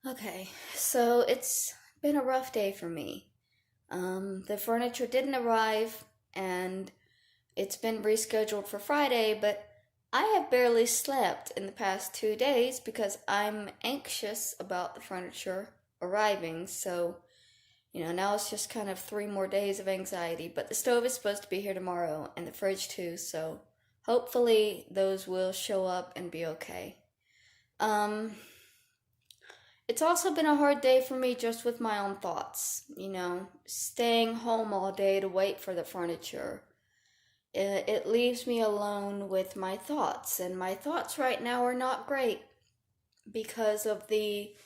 Okay, so it's been a rough day for me. The furniture didn't arrive and it's been rescheduled for Friday, but I have barely slept in the past 2 days because I'm anxious about the furniture arriving. So, now it's just kind of 3 more days of anxiety. But the stove is supposed to be here tomorrow and the fridge too, so hopefully those will show up and be okay. Um, It's also been a hard day for me just with my own thoughts, staying home all day to wait for the furniture. It leaves me alone with my thoughts, and my thoughts right now are not great because of the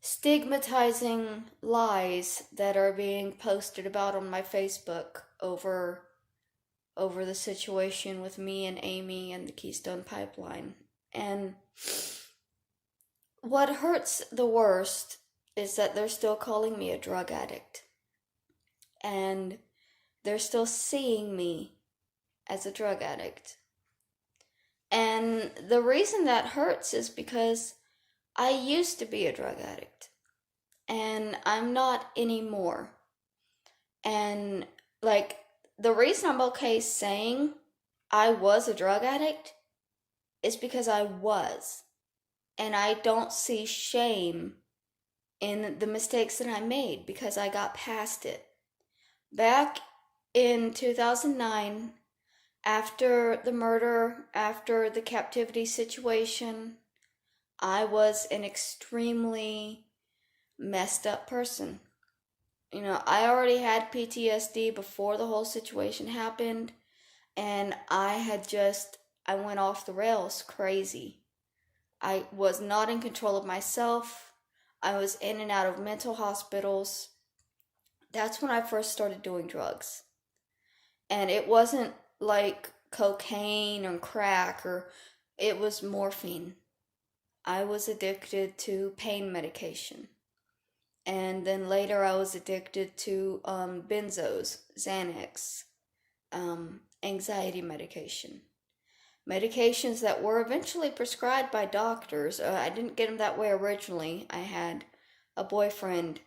stigmatizing lies that are being posted about on my Facebook over the situation with me and Amy and the Keystone Pipeline. And what hurts the worst is that they're still calling me a drug addict. And they're still seeing me as a drug addict. And the reason that hurts is because I used to be a drug addict. And I'm not anymore. And, the reason I'm okay saying I was a drug addict is because I was. And I don't see shame in the mistakes that I made because I got past it. Back in 2009, after the murder, after the captivity situation, I was an extremely messed up person. I already had PTSD before the whole situation happened, and I went off the rails crazy. I was not in control of myself. I was in and out of mental hospitals. That's when I first started doing drugs. And it wasn't like cocaine or crack, or it was morphine. I was addicted to pain medication. And then later I was addicted to benzos, Xanax, anxiety medication. Medications that were eventually prescribed by doctors. I didn't get them that way originally. I had a boyfriend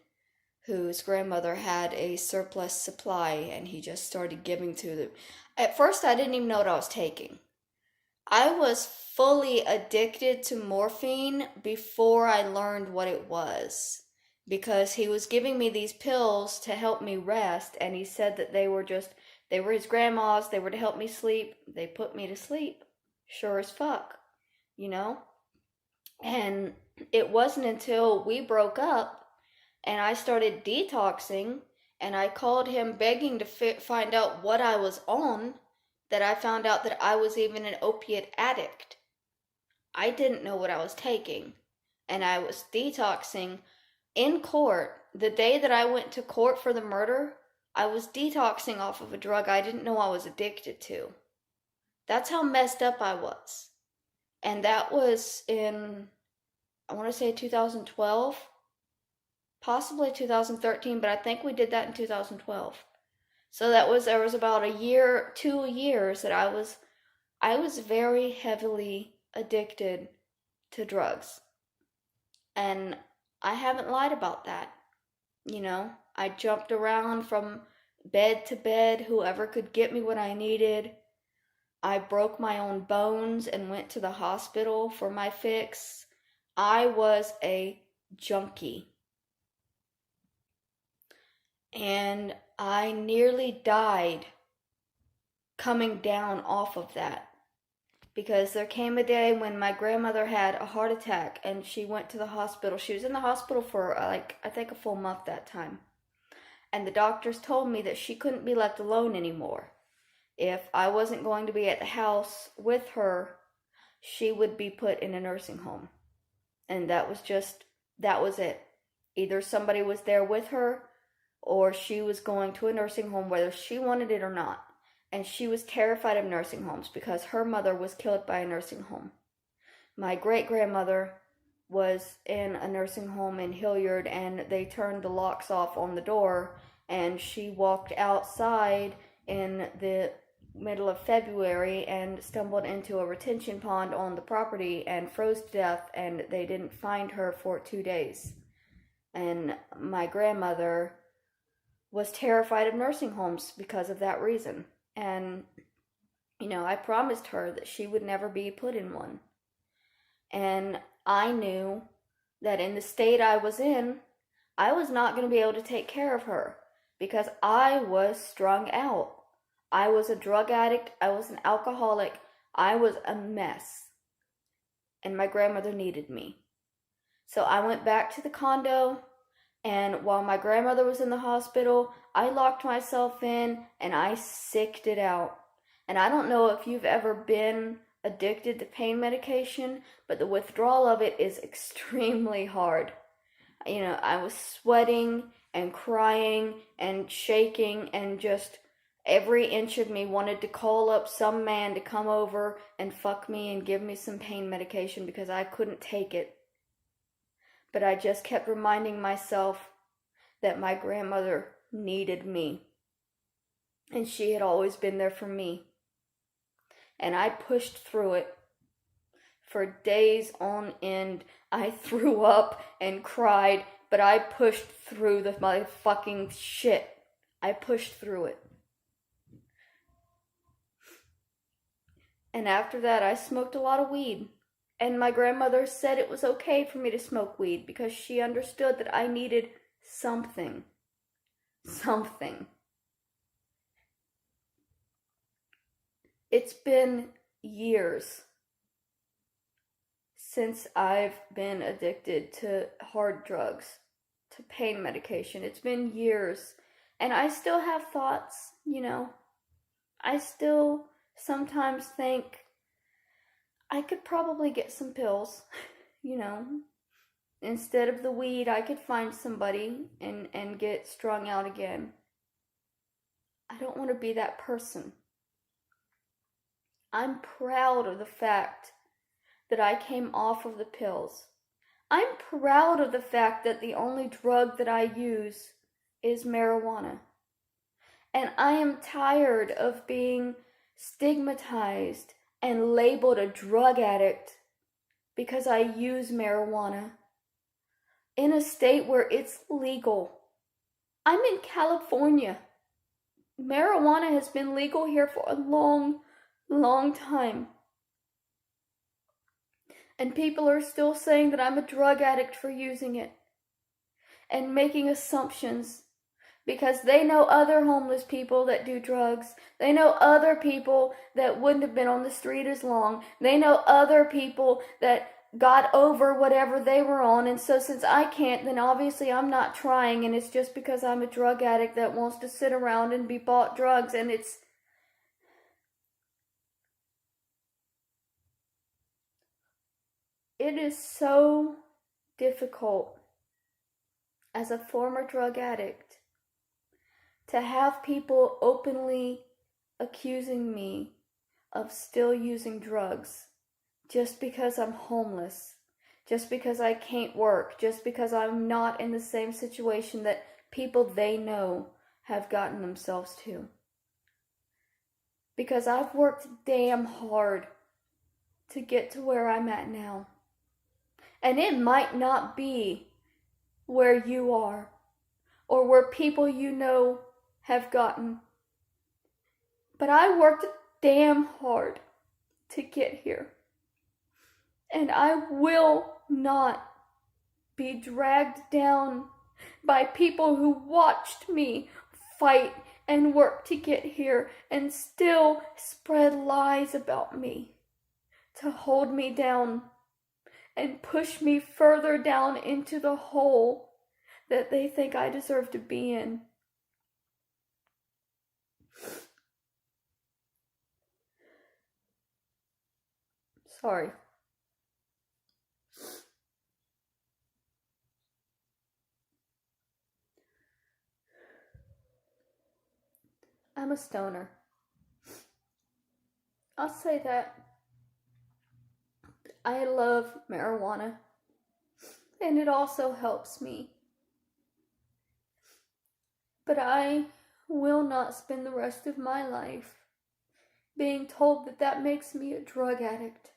whose grandmother had a surplus supply and he just started giving to them. At first, I didn't even know what I was taking. I was fully addicted to morphine before I learned what it was because he was giving me these pills to help me rest, and he said that they were his grandma's, they were to help me sleep. They put me to sleep. Sure as fuck, you know? And it wasn't until we broke up and I started detoxing and I called him begging to find out what I was on that I found out that I was even an opiate addict. I didn't know what I was taking. And I was detoxing in court. The day that I went to court for the murder, I was detoxing off of a drug I didn't know I was addicted to. That's how messed up I was. And that was in, I want to say 2012, possibly 2013, but I think we did that in 2012. So there was about 2 years that I was very heavily addicted to drugs. And I haven't lied about that. I jumped around from bed to bed, whoever could get me what I needed. I broke my own bones and went to the hospital for my fix. I was a junkie. And I nearly died coming down off of that. Because there came a day when my grandmother had a heart attack and she went to the hospital. She was in the hospital for I think a full month that time. And the doctors told me that she couldn't be left alone anymore. If I wasn't going to be at the house with her, she would be put in a nursing home. And that was it. Either somebody was there with her or she was going to a nursing home whether she wanted it or not. And she was terrified of nursing homes because her mother was killed by a nursing home. My great-grandmother was in a nursing home in Hilliard, and they turned the locks off on the door, and she walked outside in the middle of February and stumbled into a retention pond on the property and froze to death, and they didn't find her for 2 days. And my grandmother was terrified of nursing homes because of that reason. And, I promised her that she would never be put in one. And I knew that in the state I was in, I was not going to be able to take care of her because I was strung out. I was a drug addict. I was an alcoholic. I was a mess. And my grandmother needed me. So I went back to the condo, and while my grandmother was in the hospital, I locked myself in and I sicked it out. And I don't know if you've ever been addicted to pain medication, but the withdrawal of it is extremely hard. I was sweating and crying and shaking, and just every inch of me wanted to call up some man to come over and fuck me and give me some pain medication because I couldn't take it. But I just kept reminding myself that my grandmother needed me. And she had always been there for me. And I pushed through it. For days on end, I threw up and cried, but I pushed through the motherfucking shit. I pushed through it. And after that, I smoked a lot of weed. And my grandmother said it was okay for me to smoke weed because she understood that I needed something. Something. It's been years since I've been addicted to hard drugs, to pain medication. It's been years. And I still have thoughts, I still sometimes think I could probably get some pills, Instead of the weed, I could find somebody and get strung out again. I don't want to be that person. I'm proud of the fact that I came off of the pills. I'm proud of the fact that the only drug that I use is marijuana. And I am tired of being stigmatized and labeled a drug addict because I use marijuana in a state where it's legal. I'm in California. Marijuana has been legal here for a long, long time. And people are still saying that I'm a drug addict for using it and making assumptions because they know other homeless people that do drugs. They know other people that wouldn't have been on the street as long. They know other people that got over whatever they were on, and so since I can't, then obviously I'm not trying, and it's just because I'm a drug addict that wants to sit around and be bought drugs, and it is so difficult as a former drug addict to have people openly accusing me of still using drugs just because I'm homeless, just because I can't work, just because I'm not in the same situation that people they know have gotten themselves to. Because I've worked damn hard to get to where I'm at now. And it might not be where you are or where people you know have gotten. But I worked damn hard to get here. And I will not be dragged down by people who watched me fight and work to get here and still spread lies about me to hold me down and push me further down into the hole that they think I deserve to be in. Sorry. I'm a stoner. I'll say that. I love marijuana, and it also helps me. But I will not spend the rest of my life being told that that makes me a drug addict.